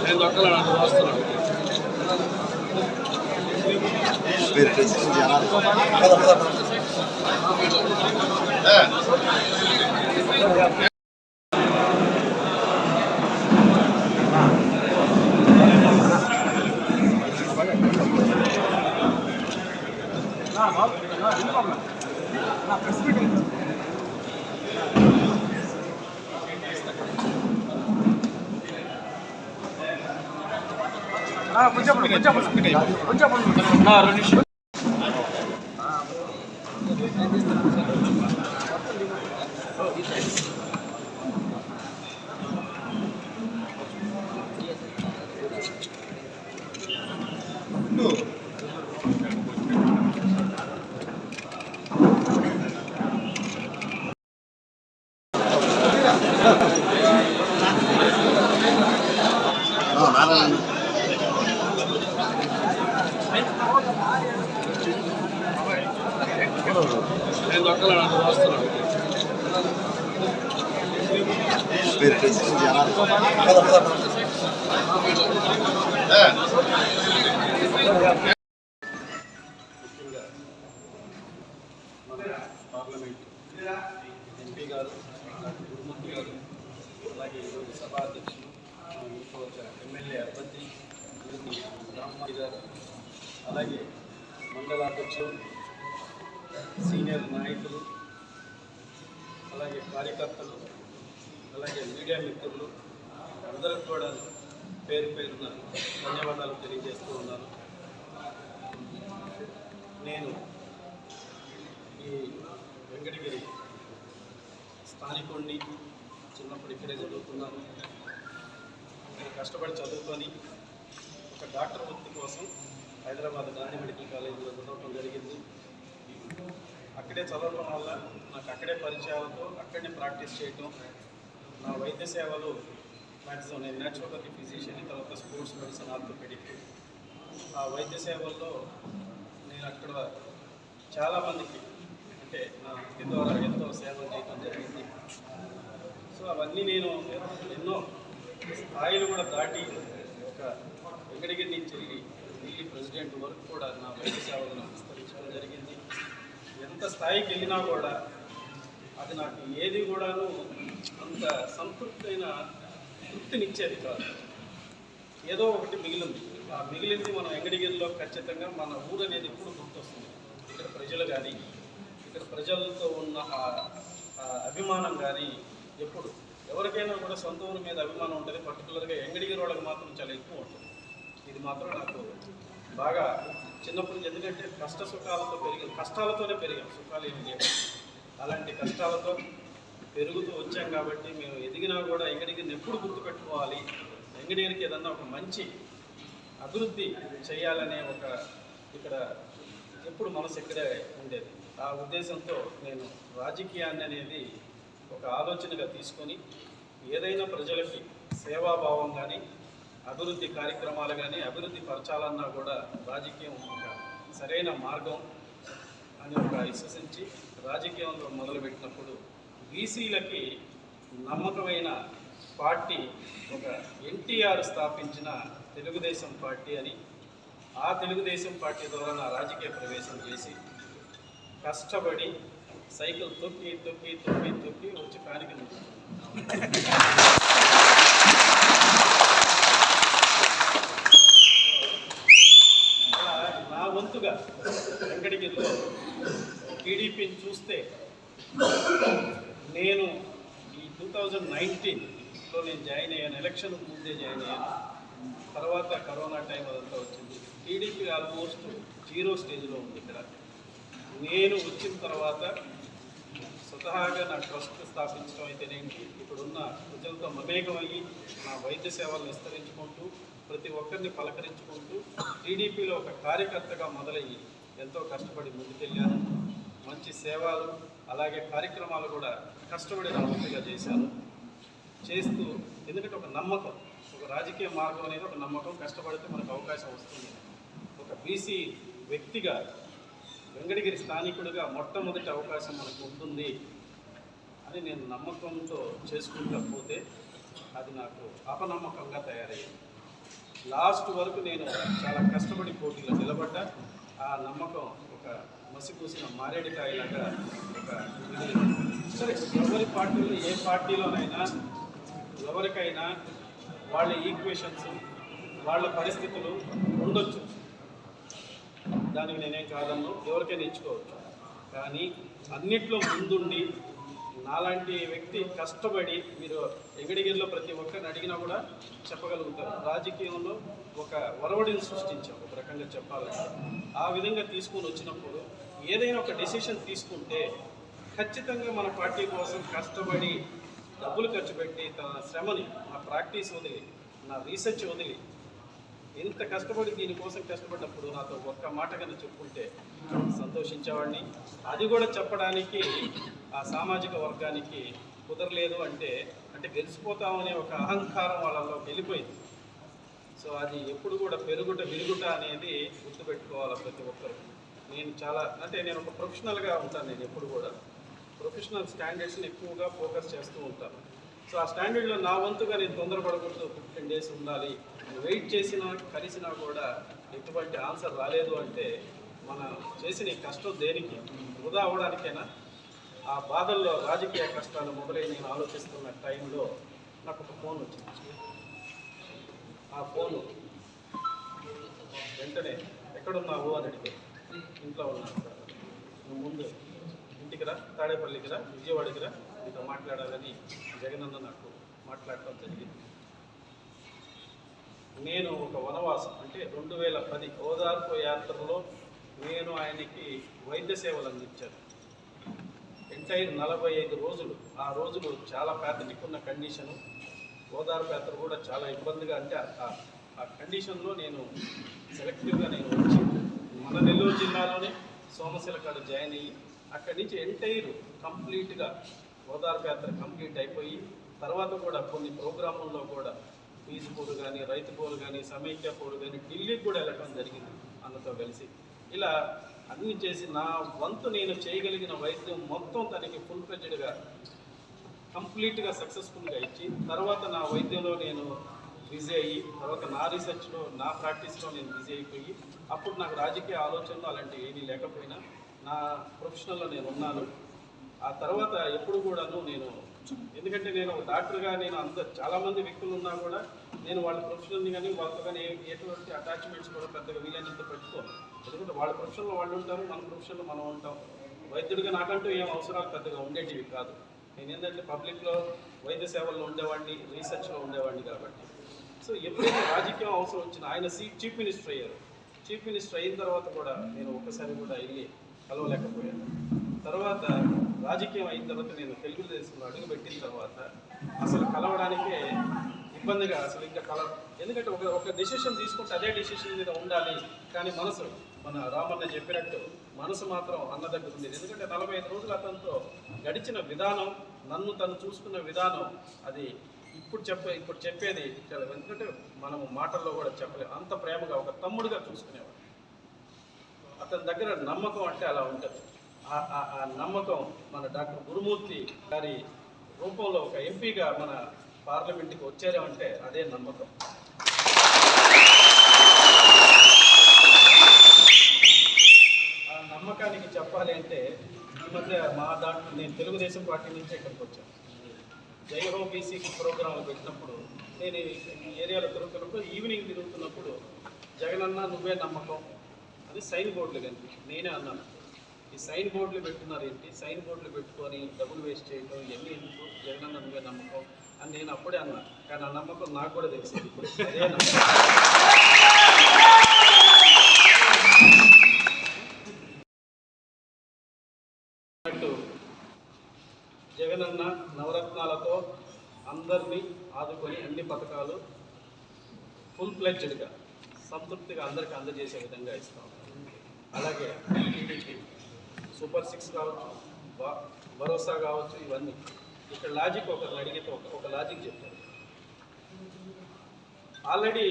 నేను దొక్కలను అంత వస్తున్నాను. కొంచెం నేను దొక్కలను అంత వస్తున్నాను. పార్లమెంట్ ఎంపీ గారు, గురుమూర్తి గారు, అలాగే ఈరోజు సభా అధ్యక్షులు, ఎమ్మెల్యే అభ్యర్థి రామ్మూర్తి గారు, అలాగే మండల అధ్యక్షులు, సీనియర్ నాయకులు, అలాగే కార్యకర్తలు, అలాగే మీడియా మిత్రులు అందరికి కూడా పేరు పేరున ధన్యవాదాలు తెలియజేస్తూ ఉన్నాను. నేను ఈ వెంకటగిరి స్థానికుడిని, చిన్నప్పుడు ఇక్కడే చదువుతున్నాను. నేను కష్టపడి చదువుకొని ఒక డాక్టర్ వృత్తి కోసం హైదరాబాద్ గాంధీ మెడికల్ కాలేజీలో చదవడం జరిగింది. అక్కడే చదవడం వల్ల నాకు అక్కడే పరిచయాలతో అక్కడనే ప్రాక్టీస్ చేయటం, నా వైద్య సేవలు మ్యాక్సిమం నేను న్యాచురోపతి ఫిజిషియన్, తర్వాత స్పోర్ట్స్ మెడిసిన్, ఆర్థోపెడిక్. ఆ వైద్య సేవల్లో నేను అక్కడ చాలామందికి అంటే నా వృత్తి ద్వారా ఎంతో సేవలు చేయడం జరిగింది. సో అవన్నీ నేను ఎన్నో స్థాయిలు కూడా దాటి ఒక వెంకటగిరి నుంచి ఢిల్లీ ప్రెసిడెంట్ వరకు కూడా నా వైద్య సేవలను విస్తరించడం జరిగింది. ఎంత స్థాయికి వెళ్ళినా కూడా అది నాకు ఏది కూడాను అంత సంతృప్తైన తృప్తినిచ్చేది కాదు. ఏదో ఒకటి మిగిలింది. ఆ మిగిలింది మన వెంకటగిరిలో ఖచ్చితంగా మన ఊరు అనేది ఎప్పుడు గుర్తొస్తుంది. ఇక్కడ ప్రజలు కానీ, ఇక్కడ ప్రజలతో ఉన్న అభిమానం కానీ ఎప్పుడు ఎవరికైనా కూడా సొంత ఊరి మీద అభిమానం ఉంటుంది. పర్టికులర్గా వెంకటగిరి వాళ్ళకి మాత్రం చాలా ఎక్కువ ఉంటుంది. ఇది మాత్రం నాకు బాగా చిన్నప్పటి నుంచి, ఎందుకంటే కష్టాలతోనే పెరిగాం, సుఖాలు ఏమి లేవు. అలాంటి కష్టాలతో పెరుగుతూ వచ్చాం కాబట్టి మేము ఎదిగినా కూడా వెంకటగిరిని ఎప్పుడు గుర్తుపెట్టుకోవాలి, వెంకటగిరికి ఏదన్నా ఒక మంచి అభివృద్ధి చేయాలనే ఒక ఇక్కడ ఎప్పుడు మనసు ఇక్కడే ఉండేది. ఆ ఉద్దేశంతో నేను రాజకీయాన్ని అనేది ఒక ఆలోచనగా తీసుకొని ఏదైనా ప్రజలకి సేవాభావం కానీ, అభివృద్ధి కార్యక్రమాలు కానీ అభివృద్ధి పరచాలన్నా కూడా రాజకీయం ఒక సరైన మార్గం అని ఒక విశ్వసించి రాజకీయంలో మొదలుపెట్టినప్పుడు బీసీలకి నమ్మకమైన పార్టీ ఒక ఎన్టీఆర్ స్థాపించిన తెలుగుదేశం పార్టీ అని, ఆ తెలుగుదేశం పార్టీ ద్వారా నా రాజకీయ ప్రవేశం చేసి కష్టపడి సైకిల్ తొక్కి తొక్కి తొక్కి తొక్కి వచ్చి ఫ్యాన్కి నా వంతుగా వెంకటగిరిలో టీడీపీని చూస్తే నేను ఈ 2019లో నేను జాయిన్ అయ్యాను. ఎలక్షన్ ముందే జాయిన్ అయ్యాను. తర్వాత కరోనా టైం అదంతా వచ్చింది. టీడీపీ ఆల్మోస్ట్ 0 స్టేజ్లో ఉంది. ఇక్కడ నేను వచ్చిన తర్వాత స్వతహాగా నా ట్రస్ట్ స్థాపించడం అయితేనేంటి, ఇప్పుడున్న ప్రజలతో మమేకమయ్యి నా వైద్య సేవలను విస్తరించుకుంటూ ప్రతి ఒక్కరిని పలకరించుకుంటూ టీడీపీలో ఒక కార్యకర్తగా మొదలయ్యి ఎంతో కష్టపడి ముందుకెళ్ళాను. మంచి సేవలు అలాగే కార్యక్రమాలు కూడా కష్టపడి రామూర్తిగా చేస్తూ, ఎందుకంటే ఒక నమ్మకం, ఒక రాజకీయ మార్గం అనేది ఒక నమ్మకం. కష్టపడితే మనకు అవకాశం వస్తుంది. ఒక బీసీ వ్యక్తిగా వెంకటగిరి స్థానికుడిగా మొట్టమొదటి అవకాశం మనకు ఉంటుంది అది నేను నమ్మకంతో చేసుకుంటకపోతే అది నాకు అపనమ్మకంగా తయారయ్యింది. లాస్ట్ వరకు నేను చాలా కష్టపడి పోటీలో నిలబడ్డా. ఆ నమ్మకం ఒక మసిపూసిన మారేడుకాయలాగా ఒక సరే, ఎవరి పార్టీలో ఏ పార్టీలోనైనా ఎవరికైనా వాళ్ళ ఈక్వేషన్స్ వాళ్ళ పరిస్థితులు ఉండొచ్చు, దానికి నేనేం కాదన్ను, ఎవరికైనా ఇచ్చుకోవచ్చు. కానీ అన్నిట్లో ముందుండి నాలాంటి వ్యక్తి కష్టపడి మీరు ఎగడిగిరిలో ప్రతి ఒక్కరిని అడిగినా కూడా చెప్పగలుగుతారు. రాజకీయంలో ఒక ఒరవడిని సృష్టించాం ఒక రకంగా చెప్పాలంటే. ఆ విధంగా తీసుకొని వచ్చినప్పుడు ఏదైనా ఒక డెసిషన్ తీసుకుంటే ఖచ్చితంగా మన పార్టీ కోసం కష్టపడి డబ్బులు ఖర్చు పెట్టి తన శ్రమని, నా ప్రాక్టీస్ వదిలి, నా రీసెర్చ్ వదిలి ఇంత కష్టపడి దీనికోసం కష్టపడినప్పుడు నాతో ఒక్క మాట కన్నా చెప్పుకుంటే సంతోషించేవాడిని. అది కూడా చెప్పడానికి ఆ సామాజిక వర్గానికి కుదరలేదు అంటే గెలిచిపోతామనే ఒక అహంకారం వాళ్ళలో వెళ్ళిపోయింది. సో అది ఎప్పుడు కూడా పెరుగుట విరుగుట అనేది గుర్తుపెట్టుకోవాలి ప్రతి ఒక్కరు. నేను చాలా నేను ఒక ప్రొఫెషనల్గా ఉంటాను. నేను ఎప్పుడు కూడా ప్రొఫెషనల్ స్టాండర్డ్స్ని ఎక్కువగా ఫోకస్ చేస్తూ ఉంటాను. సో ఆ స్టాండర్డ్లో నా వంతుగా నేను తొందరపడకూడదు. 15 days ఉండాలి. వెయిట్ చేసినా కలిసినా కూడా ఎటువంటి ఆన్సర్ రాలేదు అంటే మనం చేసిన ఈ కష్టం దేనికి, వృధా అవ్వడానికైనా. ఆ బాధల్లో రాజకీయ కష్టాలు మొదలై నేను ఆలోచిస్తున్న టైంలో నాకు ఒక ఫోన్ వచ్చింది. ఆ ఫోను వెంటనే ఎక్కడున్నావు అని అడిగాను. ఇంట్లో ఉన్నాను సార్. నువ్వు ముందు ఇంటికి రా, తాడేపల్లికి రా, విజయవాడకి రా, మీతో మాట్లాడాలని జగనన్న నాకు మాట్లాడటం జరిగింది. నేను ఒక వనవాసం 2010 ఓదార్పు యాత్రలో నేను ఆయనకి వైద్య సేవలు అందించాను. ఎంటైర్ 45 రోజులు. ఆ రోజులు చాలా ప్యాథటిక్ ఉన్న కండిషను. ఓదార్పు యాత్ర కూడా చాలా ఇబ్బందిగా, ఆ కండిషన్లో నేను సెలెక్టివ్గా నేను వచ్చి మన నెల్లూరు జిల్లాలోనే సోమశిల కాడ జాయిన్ అయ్యి అక్కడి నుంచి ఎంటైర్ కంప్లీట్గా ఓదార్పు యాత్ర కంప్లీట్ అయిపోయి తర్వాత కూడా కొన్ని ప్రోగ్రాముల్లో కూడా ఫీజు పోరు కానీ, రైతు పోరు కానీ, సమైక్య పోరు కానీ ఢిల్లీకి కూడా వెళ్ళటం జరిగింది అన్నతో కలిసి. ఇలా అన్నీ చేసి నా వంతు నేను చేయగలిగిన వైద్యం మొత్తం తనకి ఫుల్ ఫ్లెడ్జ్డ్గా కంప్లీట్గా సక్సెస్ఫుల్గా ఇచ్చి తర్వాత నా వైద్యంలో నేను బిజీ అయ్యి తర్వాత నా రీసెర్చ్లో నా ప్రాక్టీస్లో నేను బిజీ అయిపోయి అప్పుడు నాకు రాజకీయ ఆలోచనలు అలాంటివి ఏమీ లేకపోయినా నా ప్రొఫెషనల్లో నేను ఉన్నాను. ఆ తర్వాత ఎప్పుడు కూడాను నేను, ఎందుకంటే నేను ఒక డాక్టర్గా నేను చాలామంది వ్యక్తులు ఉన్నా కూడా నేను వాళ్ళ ప్రొఫెషనల్ని కానీ వాళ్ళతో కానీ ఎటువంటి అటాచ్మెంట్స్ కూడా పెద్దగా వీలైనంత పెట్టుకోను. ఎందుకంటే వాళ్ళ ప్రొఫెషన్లో వాళ్ళు ఉంటారు, మన ప్రొఫెషన్లో మనం ఉంటాం. వైద్యుడిగా నాకంటూ ఏం అవసరాలు పెద్దగా ఉండేటివి కాదు. నేను ఏంటంటే పబ్లిక్లో వైద్య సేవల్లో ఉండేవాడిని, రీసెర్చ్లో ఉండేవాడిని కాబట్టి. సో ఎప్పుడైతే రాజకీయం అవసరం వచ్చినా ఆయన చీఫ్ మినిస్టర్ అయ్యారు. చీఫ్ మినిస్టర్ అయిన తర్వాత కూడా నేను ఒక్కసారి కూడా వెళ్ళి కలవలేకపోయాను. తర్వాత రాజకీయం అయిన తర్వాత నేను తెలుగుదేశంలో అడుగుపెట్టిన తర్వాత అసలు కలవడానికే ఇబ్బందిగా, అసలు ఇంకా ఎందుకంటే ఒక డెసిషన్ తీసుకుంటే అదే డెసిషన్ మీద ఉండాలి. కానీ మనసు, మన రామన్న చెప్పినట్టు మనసు మాత్రం అన్న దగ్గర ఉండేది. ఎందుకంటే 45 రోజులు అతనితో గడిచిన విధానం, నన్ను తను చూసుకున్న విధానం, అది ఇప్పుడు చెప్పేది చాలా. ఎందుకంటే మనము మాటల్లో కూడా చెప్పలేము. అంత ప్రేమగా ఒక తమ్ముడిగా చూసుకునేవాడు. అతని దగ్గర నమ్మకం అంటే అలా ఉంటుంది. ఆ నమ్మకం మన డాక్టర్ గురుమూర్తి గారి రూపంలో ఒక ఎంపీగా మన పార్లమెంట్కి వచ్చారంటే అదే నమ్మకం. ఆ నమ్మకానికి చెప్పాలి అంటే ఈ మధ్య మా దాంట్లో నేను తెలుగుదేశం పార్టీ నుంచి ఇక్కడికి వచ్చాను. జై హో బీసీ ప్రోగ్రాంలు పెట్టినప్పుడు నేను ఈ ఏరియాలో తిరుగుతున్నప్పుడు ఈవినింగ్ తిరుగుతున్నప్పుడు జగనన్న నువ్వే నమ్మకం అని సైన్ బోర్డులు కనిపించి నేనే అన్నాను, ఈ సైన్ బోర్డులు పెట్టున్నారు ఏంటి, సైన్ బోర్డులు పెట్టుకొని డబ్బులు వేస్ట్ చేయడం ఇవన్నీ ఎందుకు, జగనన్న నువ్వే నమ్మకం అని నేను అప్పుడే అన్నాను. కానీ ఆ నమ్మకం నాకు కూడా తెలిసింది ఇప్పుడు అదే నమ్మకం. జగనన్న నవరత్నాలతో అందరినీ ఆదుకొని అన్ని పథకాలు ఫుల్ ఫ్లెడ్జ్డ్గా సంతృప్తిగా అందరికీ అందజేసే విధంగా ఇస్తాం. అలాగే టీడీపీ సూపర్ 6 కావచ్చు, భరోసా కావచ్చు, ఇవన్నీ ఇక్కడ లాజిక్ ఒకరిని అడిగితే ఒక లాజిక్ చెప్తారు. ఆల్రెడీ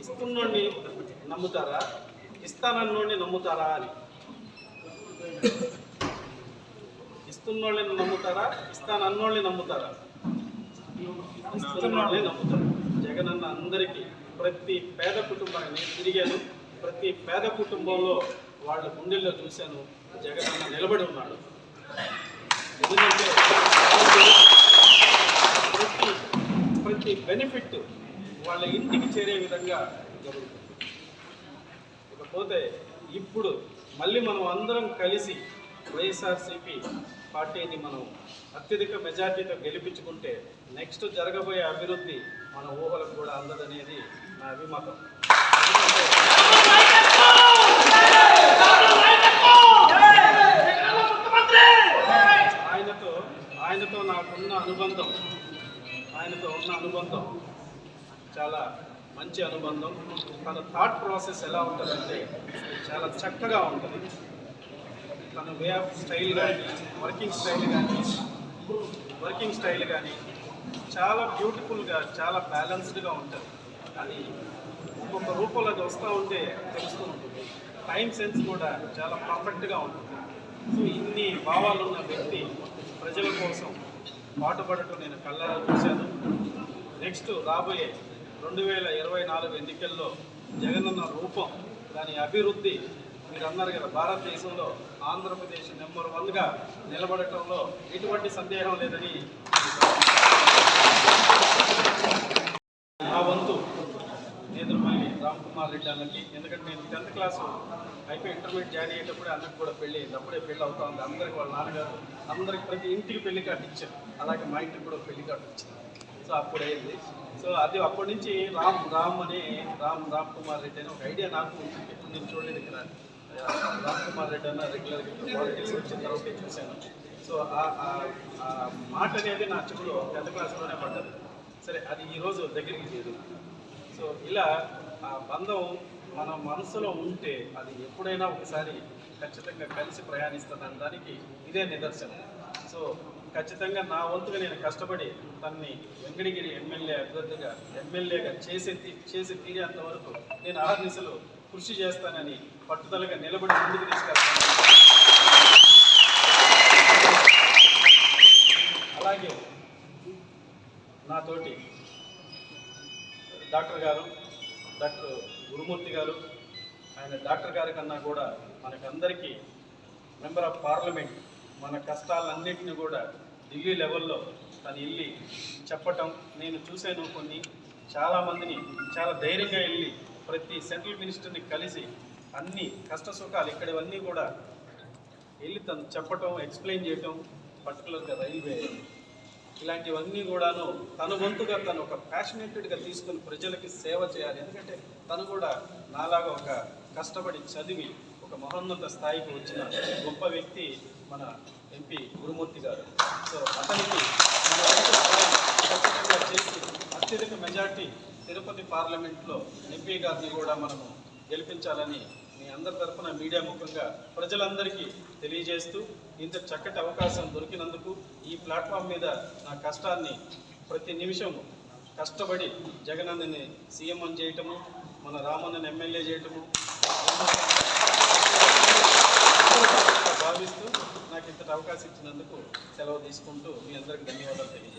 ఇస్తున్నోడిని నమ్ముతారా, ఇస్తానన్నోడిని నమ్ముతారా అని. ఇస్తున్నోళ్ళని నమ్ముతారా, ఇస్తానన్నోళ్ళని నమ్ముతారా? ఇస్తున్నోళ్ళని నమ్ముతారు. జగనన్న అందరికీ, ప్రతి పేద కుటుంబాన్ని నేను తిరిగాను, ప్రతి పేద కుటుంబంలో వాళ్ళ గుండెల్లో చూశాను జగనన్న నిలబడి ఉన్నాడు. ఎందుకంటే ప్రతి బెనిఫిట్ వాళ్ళ ఇంటికి చేరే విధంగా జరుగుతుంది. ఇకపోతే ఇప్పుడు మళ్ళీ మనం అందరం కలిసి వైఎస్ఆర్సీపీ పార్టీని మనం అత్యధిక మెజార్టీతో గెలిపించుకుంటే నెక్స్ట్ జరగబోయే అభివృద్ధి మన ఊహలకు కూడా అందదనేది నా అభిమతం. ఆయనతో నాకున్న అనుబంధం, ఆయనతో ఉన్న అనుబంధం చాలా మంచి అనుబంధం. తన థాట్ ప్రాసెస్ ఎలా ఉంటుందంటే చాలా చక్కగా ఉంటుంది. తన వే ఆఫ్ స్టైల్ కానీ, వర్కింగ్ స్టైల్ కానీ చాలా బ్యూటిఫుల్గా, చాలా బ్యాలెన్స్డ్గా ఉంటుంది. అది ఒక్కొక్క రూపంలో అది వస్తూ ఉంటే తెలుస్తూ ఉంటుంది. టైం సెన్స్ కూడా చాలా పర్ఫెక్ట్గా ఉంటుంది. సో ఇన్ని భావాలు ఉన్న వ్యక్తి ప్రజల కోసం పాటుపడటం నేను కళ్ళారా చూశాను. నెక్స్ట్ రాబోయే 2024 ఎన్నికల్లో జగనన్న రూపం, దాని అభివృద్ధి మీరు అన్నారు కదా, భారతదేశంలో ఆంధ్రప్రదేశ్ నెంబర్ 1గా నిలబడటంలో ఎటువంటి సందేహం లేదని నా వంతు నేదురుమల్లి రామ్ కుమార్ రెడ్డి అన్నకి. ఎందుకంటే నేను 10th క్లాస్ అయిపోయి ఇంటర్మీడియట్ జాయిన్ అయ్యేటప్పుడే అన్నకు కూడా పెళ్ళి అయింది. అప్పుడే పెళ్ళి అవుతా ఉంది. అందరికి వాళ్ళ నాన్నగారు అందరికి ప్రతి ఇంటికి పెళ్లి కార్డు ఇచ్చారు. అలాగే మా ఇంటికి కూడా పెళ్లి కార్డు ఇచ్చారు. సో అప్పుడైంది. సో అది అప్పటి నుంచి రామ్ కుమార్ రెడ్డి అని ఒక ఐడియా నాకు ఉంటుంది. ఎప్పుడు నేను చూడలేదు ఇక్కడ. రామ్ కుమార్ రెడ్డి అన్న రెగ్యులర్గా పాలిటిక్స్ వచ్చిన తర్వాత చూశాను. సో ఆ మాట అనేది నా చెవులో 10th క్లాస్లోనే పడ్డది. సరే, అది ఈరోజు దగ్గరికి లేదు. సో ఇలా ఆ బంధం మన మనసులో ఉంటే అది ఎప్పుడైనా ఒకసారి ఖచ్చితంగా కలిసి ప్రయాణిస్తుందని దానికి ఇదే నిదర్శనం. సో ఖచ్చితంగా నా వంతుగా నేను కష్టపడి తనని వెంకటగిరి ఎమ్మెల్యేగా చేసి తీరేంత వరకు నేను అహర్నిశలు కృషి చేస్తానని పట్టుదలగా నిలబడి ముందుకు తీసుకెళ్తాను. అలాగే నాతోటి డాక్టర్ గురుమూర్తి గారు, ఆయన డాక్టర్ గారి కన్నా కూడా మనకందరికీ మెంబర్ ఆఫ్ పార్లమెంట్, మన కష్టాలన్నింటినీ కూడా ఢిల్లీ లెవెల్లో తను వెళ్ళి చెప్పటం నేను చూశాను. చాలామందిని చాలా ధైర్యంగా వెళ్ళి ప్రతి సెంట్రల్ మినిస్టర్ని కలిసి అన్ని కష్ట సుఖాలు ఇక్కడవన్నీ కూడా వెళ్ళి తను చెప్పటం, ఎక్స్ప్లెయిన్ చేయటం, పర్టికులర్గా రైల్వే ఇలాంటివన్నీ కూడాను తన వంతుగా తను ఒక ప్యాషనేటెడ్గా తీసుకుని ప్రజలకి సేవ చేయాలి. ఎందుకంటే తను కూడా నాలాగా ఒక కష్టపడి చదివి ఒక మహోన్నత స్థాయికి వచ్చిన గొప్ప వ్యక్తి మన ఎంపీ గురుమూర్తి గారు. సో అతనికి ఖచ్చితంగా చేసి అత్యధిక మెజార్టీ తిరుపతి పార్లమెంట్లో ఎంపీ గారిని కూడా మనము గెలిపించాలని మీ అందరి తరఫున మీడియా ముఖంగా ప్రజలందరికీ తెలియజేస్తూ ఇంత చక్కటి అవకాశం దొరికినందుకు ఈ ప్లాట్ఫామ్ మీద నా కష్టాన్ని ప్రతి నిమిషం కష్టపడి జగనన్నని సీఎం అని చేయటము, మన రామన్నని ఎమ్మెల్యే చేయటము భావిస్తూ నాకు ఇంతటి అవకాశం ఇచ్చినందుకు సెలవు తీసుకుంటూ మీ అందరికీ ధన్యవాదాలు తెలియజేస్తాను.